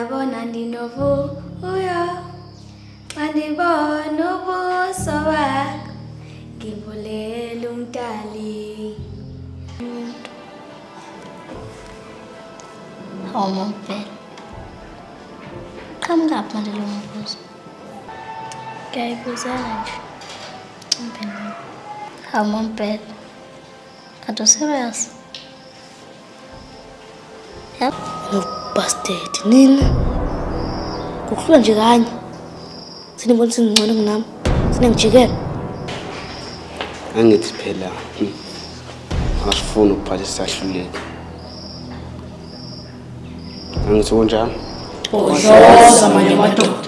ngiyabona ndinovuyo mandibona ubuso bakho ngibulela umntali. Hawu mampela. Qhamukaphi manje lo mbuzo? Ngiyayibuzela nje. Impela. Hawu mampela. Kanti userious? Yep. No bastard nini? Kukhulula nje kanye. Sinibona singcono kunami. Sinengijikela. Angithi phela. Asifuni ukuphatha isahluleki. Angithi kunjani? Odloza manje madoda.